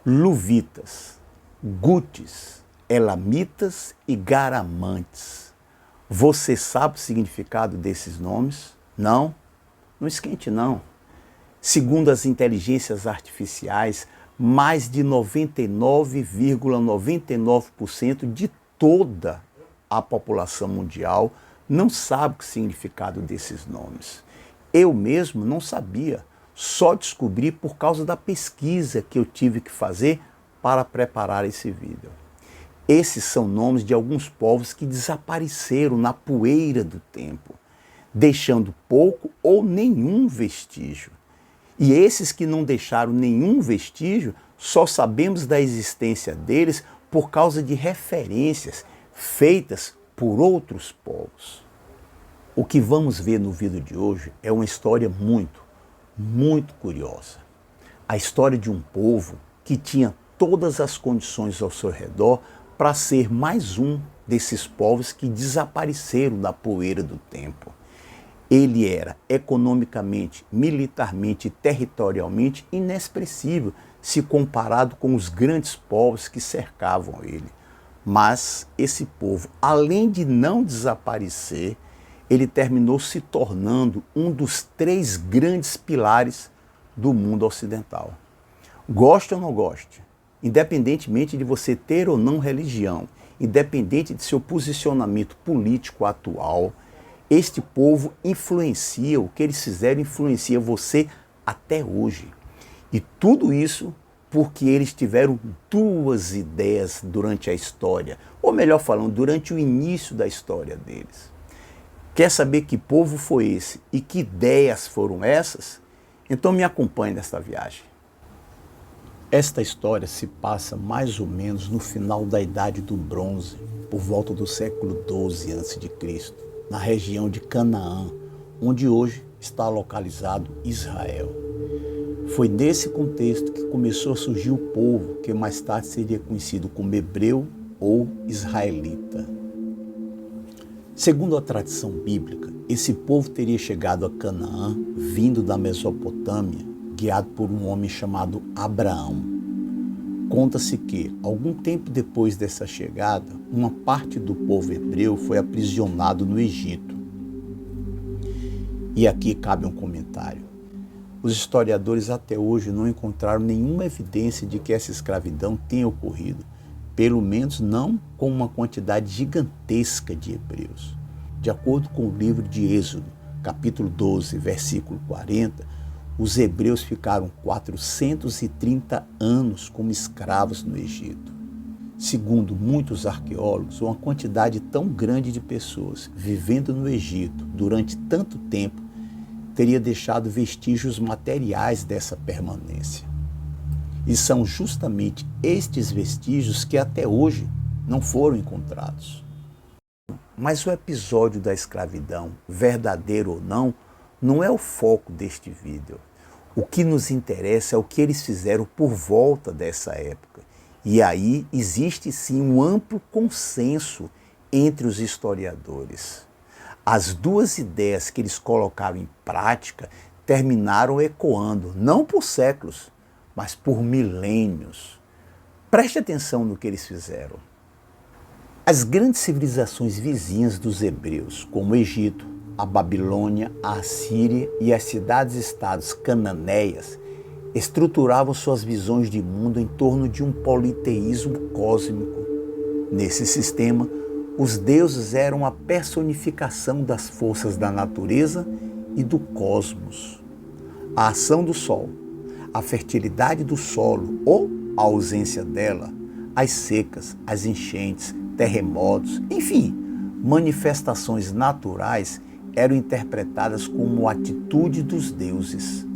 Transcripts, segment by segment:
Luvitas, Gutes, Elamitas e Garamantes. Você sabe o significado desses nomes? Não? Não esquente não. Segundo as inteligências artificiais, mais de 99,99% de toda a população mundial não sabe o significado desses nomes. Eu mesmo não sabia, só descobri por causa da pesquisa que eu tive que fazer para preparar esse vídeo. Esses são nomes de alguns povos que desapareceram na poeira do tempo, deixando pouco ou nenhum vestígio. E esses que não deixaram nenhum vestígio, só sabemos da existência deles por causa de referências feitas por outros povos. O que vamos ver no vídeo de hoje é uma história muito curiosa. A história de um povo que tinha todas as condições ao seu redor para ser mais um desses povos que desapareceram da poeira do tempo. Ele era economicamente, militarmente e territorialmente inexpressível se comparado com os grandes povos que cercavam ele. Mas esse povo, além de não desaparecer, ele terminou se tornando um dos 3 grandes pilares do mundo ocidental. Goste ou não goste, independentemente de você ter ou não religião, independente de seu posicionamento político atual, este povo influencia, o que eles fizeram influencia você até hoje. E tudo isso porque eles tiveram 2 ideias durante a história, ou melhor falando, durante o início da história deles. Quer saber que povo foi esse e que ideias foram essas? Então me acompanhe nesta viagem. Esta história se passa mais ou menos no final da Idade do Bronze, por volta do século XII a.C., na região de Canaã, onde hoje está localizado Israel. Foi nesse contexto que começou a surgir o povo que mais tarde seria conhecido como hebreu ou israelita. Segundo a tradição bíblica, esse povo teria chegado a Canaã vindo da Mesopotâmia, guiado por um homem chamado Abraão. Conta-se que, algum tempo depois dessa chegada, uma parte do povo hebreu foi aprisionado no Egito. E aqui cabe um comentário. Os historiadores até hoje não encontraram nenhuma evidência de que essa escravidão tenha ocorrido, pelo menos não com uma quantidade gigantesca de hebreus. De acordo com o livro de Êxodo, capítulo 12, versículo 40, os hebreus ficaram 430 anos como escravos no Egito. Segundo muitos arqueólogos, uma quantidade tão grande de pessoas vivendo no Egito durante tanto tempo teria deixado vestígios materiais dessa permanência. E são justamente estes vestígios que até hoje não foram encontrados. Mas o episódio da escravidão, verdadeiro ou não é o foco deste vídeo. O que nos interessa é o que eles fizeram por volta dessa época. E aí existe sim um amplo consenso entre os historiadores. As 2 ideias que eles colocaram em prática terminaram ecoando, não por séculos, mas por milênios. Preste atenção no que eles fizeram. As grandes civilizações vizinhas dos hebreus, como o Egito, a Babilônia, a Assíria e as cidades-estados cananeias, estruturavam suas visões de mundo em torno de um politeísmo cósmico. Nesse sistema, os deuses eram a personificação das forças da natureza e do cosmos. A ação do sol, a fertilidade do solo ou a ausência dela, as secas, as enchentes, terremotos, enfim, manifestações naturais eram interpretadas como atitude dos deuses.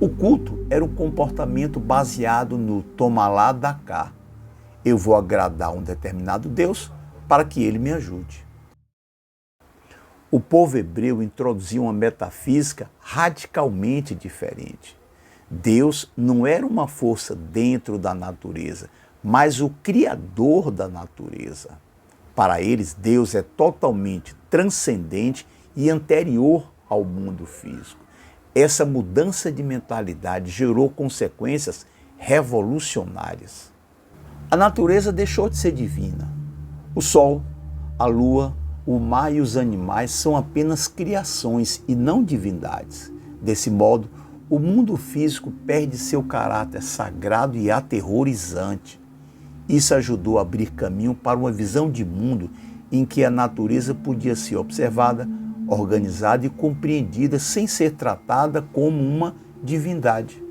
O culto era um comportamento baseado no toma lá, dá cá. Eu vou agradar um determinado Deus para que ele me ajude. O povo hebreu introduziu uma metafísica radicalmente diferente. Deus não era uma força dentro da natureza, mas o criador da natureza. Para eles, Deus é totalmente transcendente e anterior ao mundo físico. Essa mudança de mentalidade gerou consequências revolucionárias. A natureza deixou de ser divina. O sol, a lua, o mar e os animais são apenas criações e não divindades. Desse modo, o mundo físico perde seu caráter sagrado e aterrorizante. Isso ajudou a abrir caminho para uma visão de mundo em que a natureza podia ser observada, organizada e compreendida sem ser tratada como uma divindade.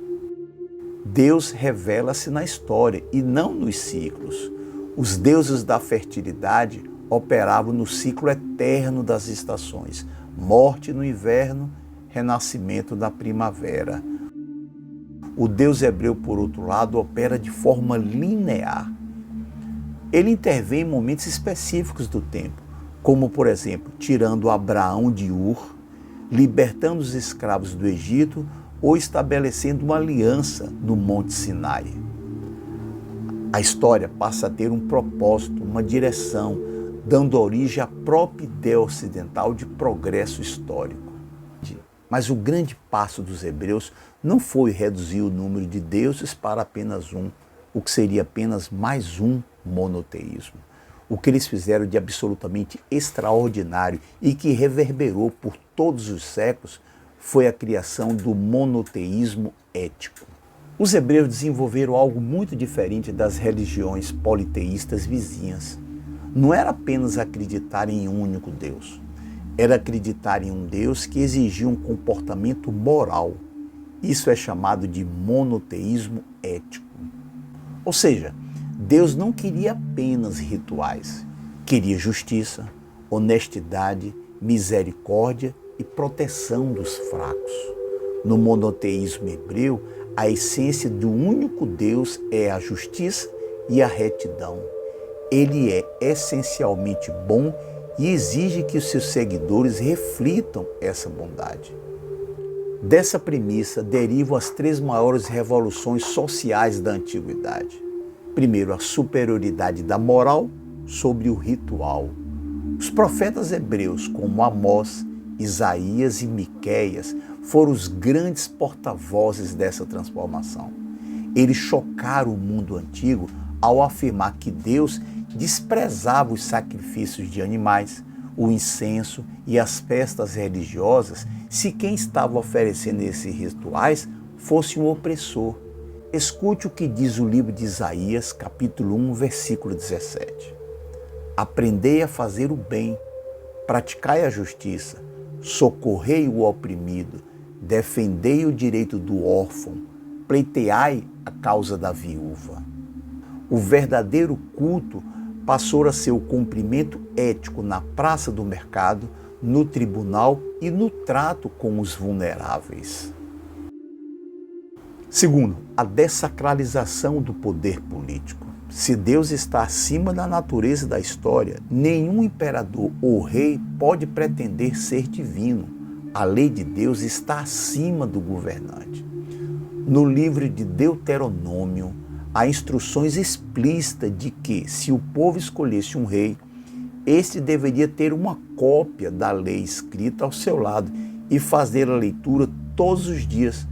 Deus revela-se na história e não nos ciclos. Os deuses da fertilidade operavam no ciclo eterno das estações, morte no inverno, renascimento na primavera. O Deus hebreu, por outro lado, opera de forma linear. Ele intervém em momentos específicos do tempo, como, por exemplo, tirando Abraão de Ur, libertando os escravos do Egito ou estabelecendo uma aliança no Monte Sinai. A história passa a ter um propósito, uma direção, dando origem à própria ideia ocidental de progresso histórico. Mas o grande passo dos hebreus não foi reduzir o número de deuses para apenas um, o que seria apenas mais um monoteísmo. O que eles fizeram de absolutamente extraordinário e que reverberou por todos os séculos foi a criação do monoteísmo ético. Os hebreus desenvolveram algo muito diferente das religiões politeístas vizinhas. Não era apenas acreditar em um único Deus. Era acreditar em um Deus que exigia um comportamento moral. Isso é chamado de monoteísmo ético. Ou seja, Deus não queria apenas rituais. Queria justiça, honestidade, misericórdia e proteção dos fracos. No monoteísmo hebreu, a essência do único Deus é a justiça e a retidão. Ele é essencialmente bom e exige que os seus seguidores reflitam essa bondade. Dessa premissa derivam as três maiores revoluções sociais da antiguidade. Primeiro, a superioridade da moral sobre o ritual. Os profetas hebreus, como Amós, Isaías e Miqueias, foram os grandes porta-vozes dessa transformação. Eles chocaram o mundo antigo ao afirmar que Deus desprezava os sacrifícios de animais, o incenso e as festas religiosas se quem estava oferecendo esses rituais fosse um opressor. Escute o que diz o livro de Isaías, capítulo 1, versículo 17. Aprendei a fazer o bem, praticai a justiça, socorrei o oprimido, defendei o direito do órfão, pleiteai a causa da viúva. O verdadeiro culto passou a ser o cumprimento ético na praça do mercado, no tribunal e no trato com os vulneráveis. Segundo, a dessacralização do poder político. Se Deus está acima da natureza da história, nenhum imperador ou rei pode pretender ser divino. A lei de Deus está acima do governante. No livro de Deuteronômio, há instruções explícitas de que, se o povo escolhesse um rei, este deveria ter uma cópia da lei escrita ao seu lado e fazer a leitura todos os dias,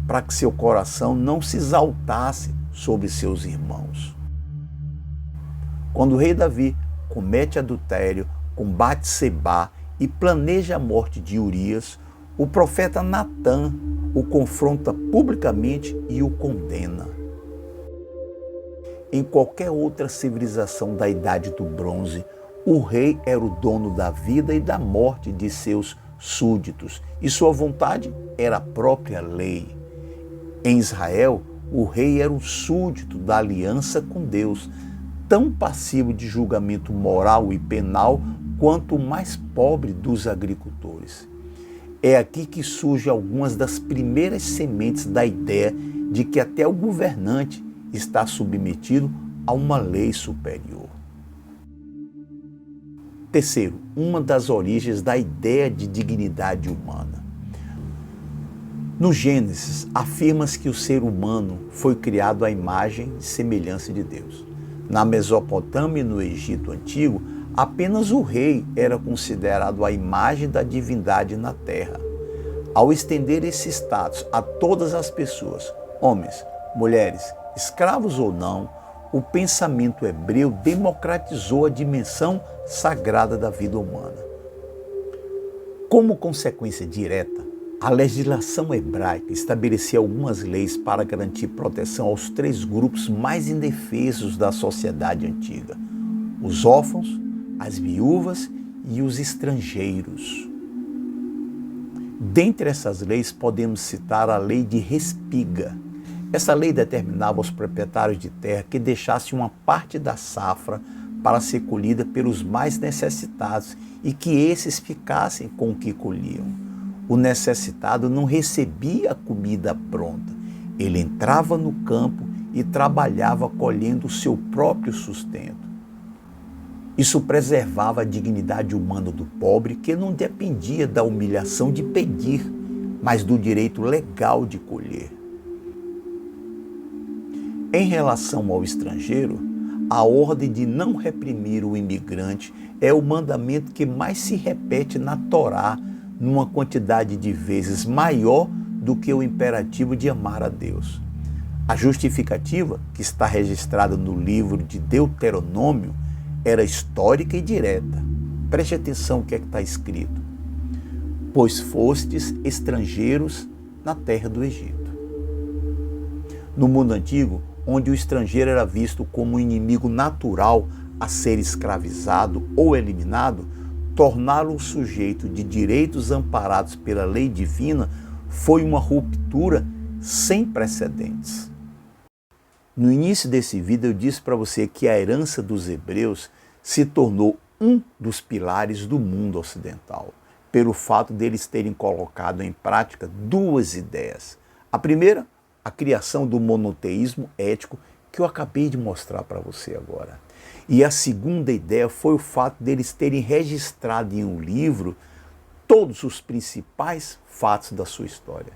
para que seu coração não se exaltasse sobre seus irmãos. Quando o rei Davi comete adultério com Batsebá e planeja a morte de Urias, o profeta Natã o confronta publicamente e o condena. Em qualquer outra civilização da Idade do Bronze, o rei era o dono da vida e da morte de seus súditos, e sua vontade era a própria lei. Em Israel, o rei era um súdito da aliança com Deus, tão passivo de julgamento moral e penal quanto o mais pobre dos agricultores. É aqui que surgem algumas das primeiras sementes da ideia de que até o governante está submetido a uma lei superior. Terceiro, uma das origens da ideia de dignidade humana. No Gênesis, afirma-se que o ser humano foi criado à imagem e semelhança de Deus. Na Mesopotâmia e no Egito Antigo, apenas o rei era considerado a imagem da divindade na terra. Ao estender esse status a todas as pessoas, homens, mulheres, Escravos ou não, o pensamento hebreu democratizou a dimensão sagrada da vida humana. Como consequência direta, a legislação hebraica estabelecia algumas leis para garantir proteção aos três grupos mais indefesos da sociedade antiga: os órfãos, as viúvas e os estrangeiros. Dentre essas leis podemos citar a lei de respiga. Essa lei determinava aos proprietários de terra que deixassem uma parte da safra para ser colhida pelos mais necessitados e que esses ficassem com o que colhiam. O necessitado não recebia a comida pronta. Ele entrava no campo e trabalhava colhendo o seu próprio sustento. Isso preservava a dignidade humana do pobre, que não dependia da humilhação de pedir, mas do direito legal de colher. Em relação ao estrangeiro, a ordem de não reprimir o imigrante é o mandamento que mais se repete na Torá, numa quantidade de vezes maior do que o imperativo de amar a Deus. A justificativa, que está registrada no livro de Deuteronômio, era histórica e direta. Preste atenção no que está escrito. Pois fostes estrangeiros na terra do Egito. No mundo antigo, onde o estrangeiro era visto como um inimigo natural a ser escravizado ou eliminado, torná-lo um sujeito de direitos amparados pela lei divina foi uma ruptura sem precedentes. No início desse vídeo eu disse para você que a herança dos hebreus se tornou um dos pilares do mundo ocidental, pelo fato deles terem colocado em prática duas ideias. A primeira, a criação do monoteísmo ético, que eu acabei de mostrar para você agora. E a segunda ideia foi o fato deles terem registrado em um livro todos os principais fatos da sua história.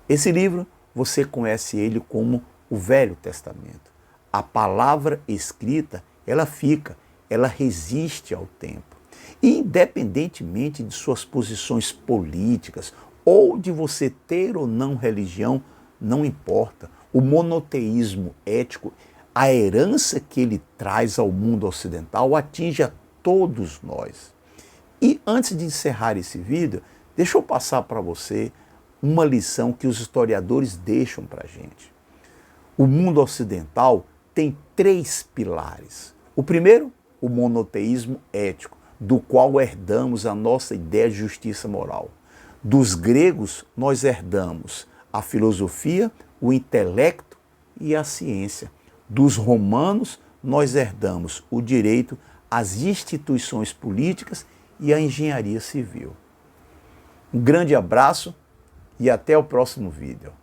Esse livro, você conhece ele como o Velho Testamento. A palavra escrita, ela fica, ela resiste ao tempo. E independentemente de suas posições políticas ou de você ter ou não religião, não importa. O monoteísmo ético, a herança que ele traz ao mundo ocidental, atinge a todos nós. E antes de encerrar esse vídeo, deixa eu passar para você uma lição que os historiadores deixam para a gente. O mundo ocidental tem três pilares. O primeiro, o monoteísmo ético, do qual herdamos a nossa ideia de justiça moral. Dos gregos, nós herdamos a filosofia, o intelecto e a ciência. Dos romanos, nós herdamos o direito, as instituições políticas e a engenharia civil. Um grande abraço e até o próximo vídeo.